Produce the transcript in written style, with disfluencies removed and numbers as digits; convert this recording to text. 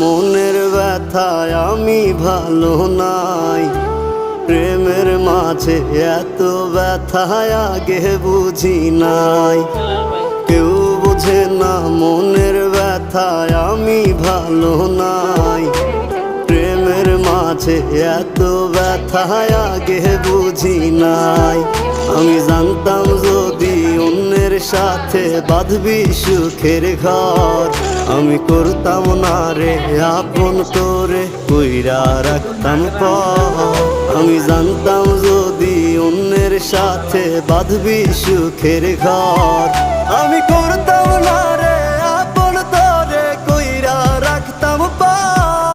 মনের ব্যথায় আমি ভালো নাই। প্রেমের মাঝে এত ব্যথায় আগে বুঝি নাই। কেউ বোঝে না মনের ব্যথায় আমি ভালো নাই। প্রেমের মাঝে এত ব্যথায় আগে বুঝি নাই। আমি জানতাম যদি অন্যের সাথে বাঁধবি সুখের ঘর, আমি করতাম না রে আপন করে কইরা রাখতাম পর। আমি জানতাম যদি অন্যের সাথে বাঁধবি সুখের ঘর, আমি